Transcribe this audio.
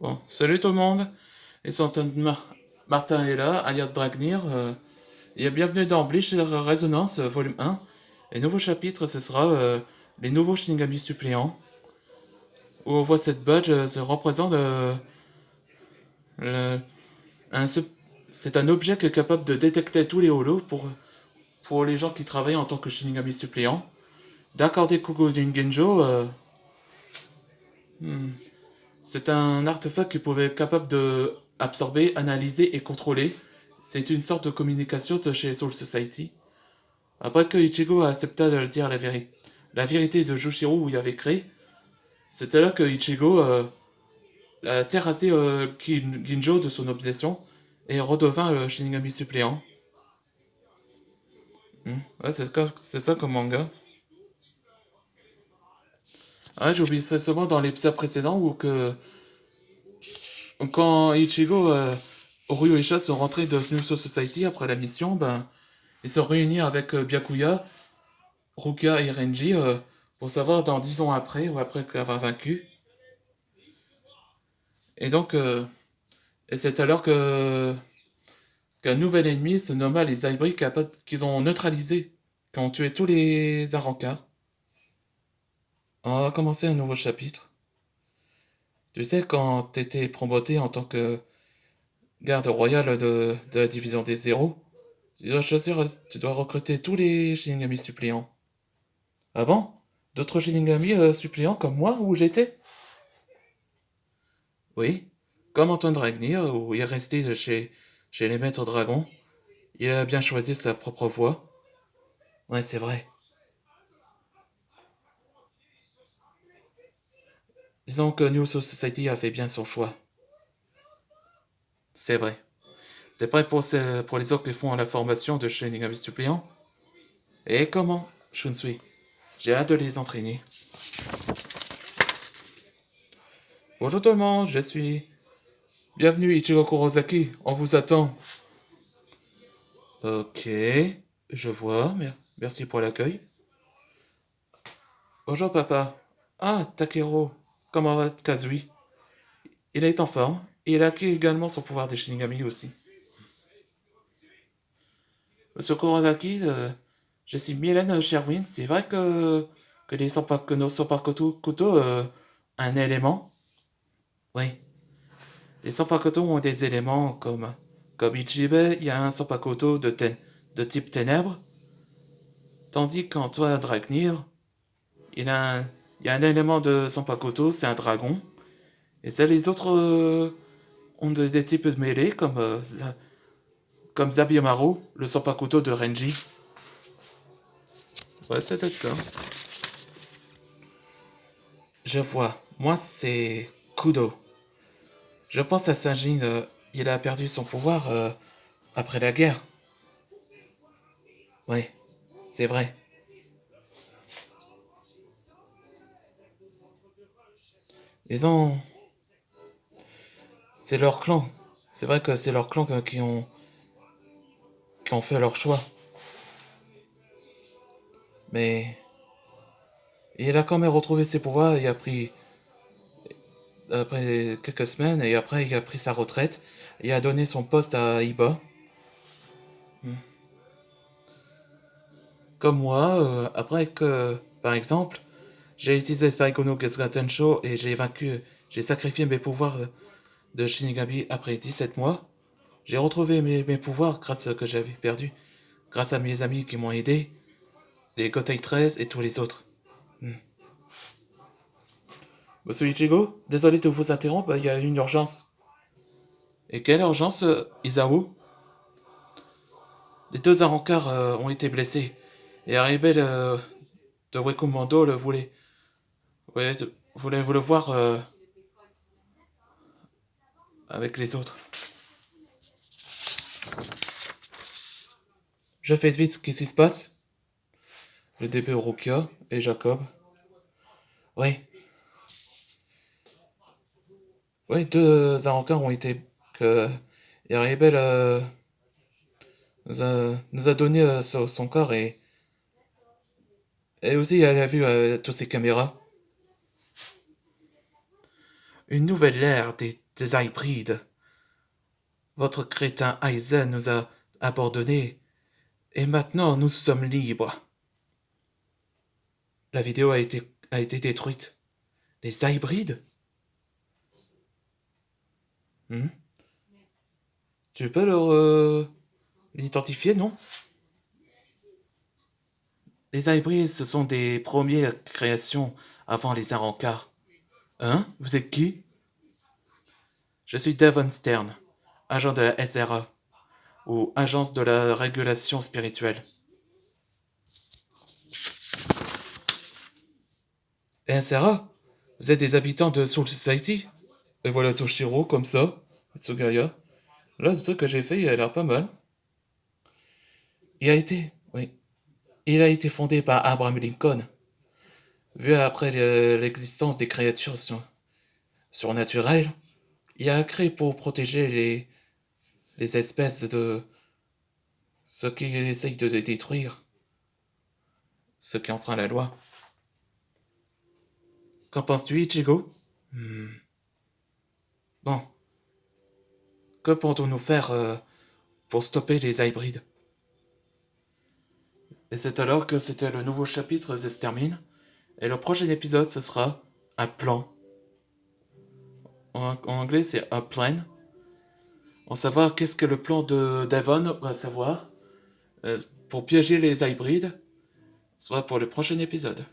Bon, salut tout le monde, et Martin est là, alias Dragnir, et bienvenue dans Bleach Résonance, volume 1. Et nouveau chapitre, ce sera les nouveaux Shinigami suppléants, où on voit cette badge se représente le- un, c'est un objet qui est capable de détecter tous les holos pour les gens qui travaillent en tant que Shinigami suppléants, d'accorder Kugourin Genjo. C'est un artefact qui pouvait être capable de absorber, analyser et contrôler. C'est une sorte de communication de chez Soul Society. Après que Ichigo a accepté de dire la vérité de Jushiro où il avait créé, c'était là que Ichigo a terrassé Ginjo de son obsession et redevint le Shinigami suppléant. Ouais, c'est ça comme manga. Ah, j'ai oublié ça seulement dans l'épisode précédent où quand Ichigo Ryu et Sha sont rentrés de New Soul Society après la mission, ben, ils se réunissent avec Byakuya, Ruka et Renji pour savoir dans 10 ans après ou après avoir vaincu. Et donc, et c'est alors qu'un nouvel ennemi se nomma les Aibri qu'ils ont neutralisé, qui ont tué tous les Arrancars. On va commencer un nouveau chapitre. Tu sais, quand t'étais promoté en tant que garde royal de la division des zéros, tu dois recruter tous les Shinigami suppléants. Ah bon? D'autres Shinigami suppléants comme moi, où j'étais? Oui, comme Antoine Dragnir, où il est resté chez les maîtres dragons, il a bien choisi sa propre voie. Ouais, c'est vrai. Disons que New Soul Society a fait bien son choix. C'est vrai. T'es prêt pour les autres qui font la formation de Shinigami suppléant? Et comment, Shunsui? J'ai hâte de les entraîner. Bonjour tout le monde, je suis... Bienvenue Ichiro Kurosaki, on vous attend. Ok, je vois, merci pour l'accueil. Bonjour papa. Ah, Takero. Comment va Kazui? Il est en forme, et il a acquis également son pouvoir des Shinigami aussi. Monsieur Kurosaki, je suis Mylène Sherwin, c'est vrai que nos Sanpakuto un élément? Oui. Les Sanpakuto ont des éléments comme Ichibe, il y a un Sanpakuto de type ténèbres, tandis qu'Antoine Dragnir, il a un, il y a un élément de Sanpakuto, c'est un dragon, et ça les autres ont des types de mêlées comme Zabiamaru, le Sanpakuto de Renji. Ouais, c'est peut-être ça. Je vois. Moi, c'est Kudo. Je pense à Sanjin, il a perdu son pouvoir après la guerre. Oui, c'est vrai. Ils ont... C'est leur clan. C'est vrai que c'est leur clan qui ont fait leur choix. Mais il a quand même retrouvé ses pouvoirs et a pris... Après quelques semaines, et après il a pris sa retraite et a donné son poste à Iba. Comme moi, après que, par exemple, j'ai utilisé Saigo no Gesgatensho et j'ai sacrifié mes pouvoirs de Shinigami après 17 mois. J'ai retrouvé mes pouvoirs grâce à ce que j'avais perdu, grâce à mes amis qui m'ont aidé, les Gotei 13 et tous les autres. Monsieur Ichigo, désolé de vous interrompre, il y a une urgence. Et quelle urgence, Isao? Les deux Arrancars ont été blessés. Et Aribel de Wekumando voulait, voulait vous le voir avec les autres. Je fais vite, qu'est-ce qui se passe? Le début Rukia et Jacob. Oui, oui, deux Arrancars ont été... que... Et Aribel nous a donné son corps et aussi elle a vu toutes ces caméras. Une nouvelle ère des hybrides. Votre crétin Aizen nous a abandonnés, et maintenant nous sommes libres. La vidéo a été détruite. Les hybrides? Hmm? Tu peux l'identifier, non? Les hybrides, ce sont des premières créations avant les Arancars. Hein? Vous êtes qui? Je suis Devon Stern, agent de la SRA, ou Agence de la Régulation Spirituelle. SRA? Vous êtes des habitants de Soul Society? Et voilà Toshiro, comme ça, Tsugaya. Là, le truc que j'ai fait, il a l'air pas mal. Oui, il a été fondé par Abraham Lincoln. Vu après l'existence des créatures surnaturelles, il a créé pour protéger les espèces de ceux qui essayent de les détruire, ceux qui enfreignent la loi. Qu'en penses-tu, Ichigo? Bon, que pourrions-nous faire pour stopper les hybrides? Et c'est alors que c'était le nouveau chapitre se termine, et le prochain épisode ce sera un plan. En anglais c'est a plan. On va savoir qu'est-ce que le plan de Devon va savoir pour piéger les hybrides, soit pour le prochain épisode.